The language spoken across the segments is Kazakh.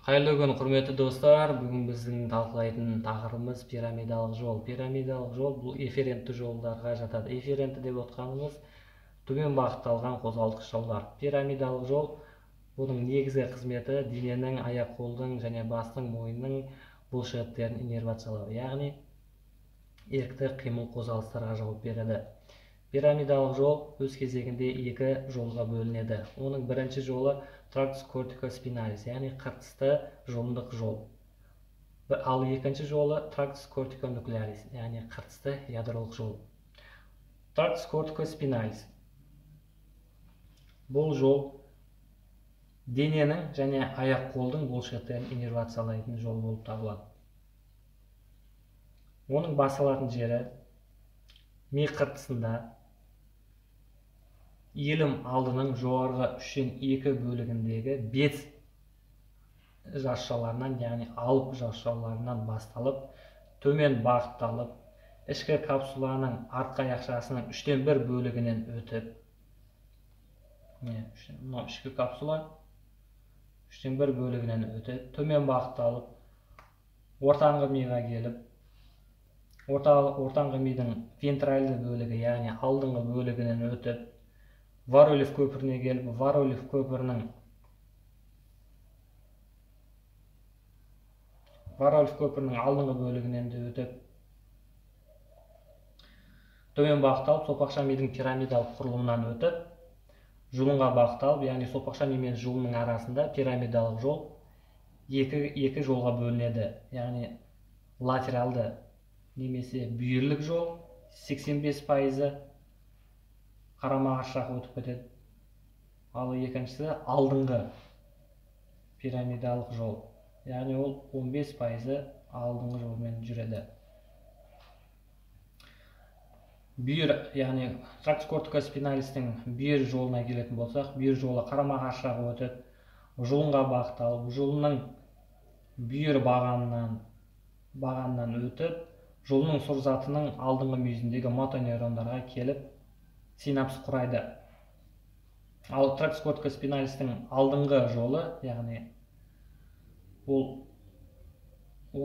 Қайырлы күн, құрметті достар. Бүгін біздің талқылайтын тақырыбымыз пирамидалық жол. Пирамидалық жол бұл эферентті жолдарға жатады. Эферентті деп отқанымыз төмен бағытталған қозғалтқыш жолдар. Пирамидалық жол бұның негізгі қызметі дененің, аяқ-қолдың және бастың, мойынның бұлшықеттерін иннервациялау, яғни ерікті қимыл қозғалыстарға жауап береді. Пирамидалық жол өз кезегінде екі жолға бөлінеді. Оның бірінші жолы трактус кортикоспиналис, яғни қыртысты жолындық жол. Ал екінші жолы трактус кортиконуклеарис, яғни қыртысты ядролық жол. Трактус кортикоспиналис бұл жол дененің және аяқ-қолдың бұлшықеттерін иннервациялайтын жол болып табылады. Оның басылатын жері ми қыртысында иілім алдының жоғарғы 3/2 бөлігіндегі бет жасушаларынан, яғни алып жасушаларынан басталып, төмен бағытталып, ішкі капсуланың артқы аяқшасының 3/1 бөлігінен өтіп, мынау ішкі капсула 3/1 бөлігінен өтіп, төмен бағытталып, ортаңғы миға келіп, ортаңғы мидың вентральды бөлігі, яғни алдыңғы бөлігінен өтіп, Варольев көпіріне келіп, Варольев көпірінің алдыңғы бөлігінен де өтіп, төмен бағытталып, сопақша мидың пирамидалық құрылымынан өтіп, жұлынға бағытталып, яғни сопақша ми мен жұлынның арасында пирамидалық жол екі жолға бөлінеді. Яғни латералды немесе бүйірлік жол 85% қарама-қарсы өтіп кетеді. Ал екіншісі алдыңғы пирамидалық жол, яғни ол 15% алдыңғы жолмен жүреді. Бүйір, яғни трактус кортикоспиналистің бүйір жолына келетін болсақ, бүйір жолы қарама-қарсы өтіп, жұлынға бағытталып, жұлынның бүйір бағанынан өтіп, жұлынның сұр затының алдыңғы мүйізіндегі мотонейрондарға келіп, синапс құрайды. Ал трактус кортикоспиналистің алдыңғы жолы, яғни ол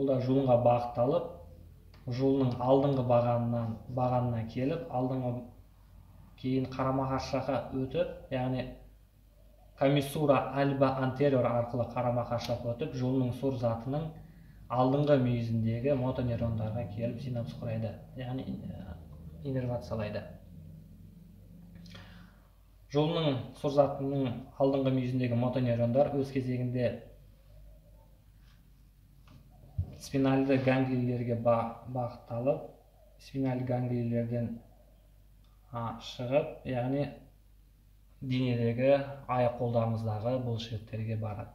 да жұлынға бағытталып, жұлынның алдыңғы бағанына келіп, алдыңғы кейін қарама-қарсы жаққа өтіп, яғни комиссура альба антериор арқылы қарама-қарсы өтіп, жұлынның сұр затының алдыңғы мүйізіндегі мотонейрондарға келіп синапс құрайды, яғни иннервациялайды. Жұлынның сұр затының алдыңғы мүйізіндегі мотонейрондар өз кезегінде спинальды ганглийлерге бағытталып, спинальды ганглийлерден шығып, яғни денедегі аяқ-қолдарымыздағы бұлшықеттерге барады.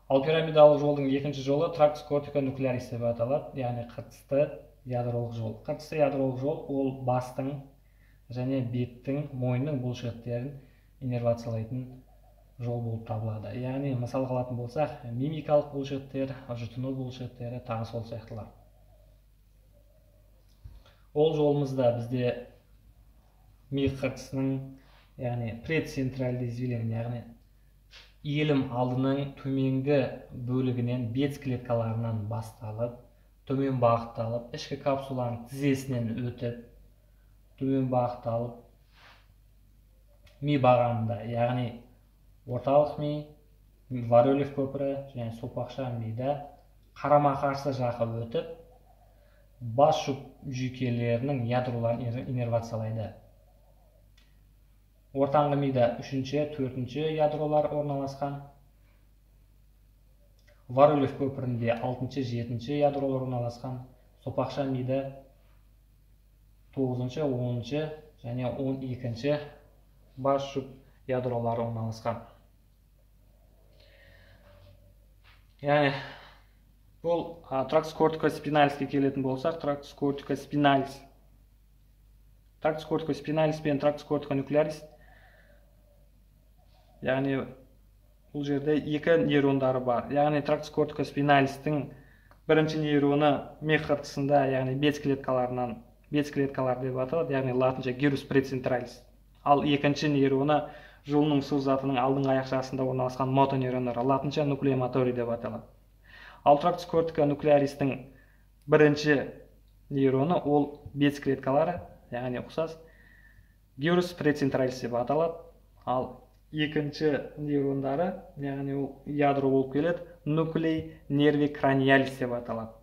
Ал пирамидалық жолдың екінші жолы трактус кортиконуклеарис деп аталады, яғни қыртысты ядролық жол. Қыртысты ядролық жол ол бастың және беттің, мойынның бұлшықеттерін иннервациялайтын жол болып табылады. Яғни мысал алатын болсақ, мимикалық бұлшықеттер, жұтыну бұлшықеттері, тағы сол сияқтылар. Ол жолымызда бізде ми қыртысының, яғни предцентральды извилин, яғни иілім алдының төменгі бөлігінен бет клеткаларынан басталып, төмен бағытталып, ішкі капсуланың тізесінен өтіп, төмен бағытталып, ми бағанында, яғни орталық ми, Варольев көпірі және сопақша мида қарама-қарсы жаққа өтіп, бас жұп жүйкелерінің ядроларын иннервациялайды. Ортаңғы мида 3-4 ядролар орналасқан, Варольев көпірінде 6-7 ядролар орналасқан, сопақша мида 9, 10 және 12 бас жұп ядролары орналасқан. Яғни бұл трактус кортикоспиналиске келетін болсақ, трактус кортикоспиналис пен трактус кортиконуклеарис, яғни бұл жерде екі нейрондары бар. Яғни трактус кортикоспиналистің бірінші нейроны ми қыртысында, яғни бет клеткалар деп аталады, яғни латынша гирус прецентралис. Ал екінші нейроны жұлынның су затының алдыңғы аяқшасында орналасқан мотонейрондары, латынша нуклея моторий деп аталады. Ал трактус кортика нуклеаристің бірінші нейроны ол бет клеткалары, яғни ұқсас гирус прецентралис деп аталады. Ал екінші нейрондары, яғни ол ядро болып келеді, нуклей нерви краниалис деп аталады.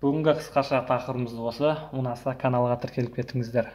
Бүгінгі қысқаша тақырыбымыз осы. Ұнаса каналға тіркеліп кетіңіздер.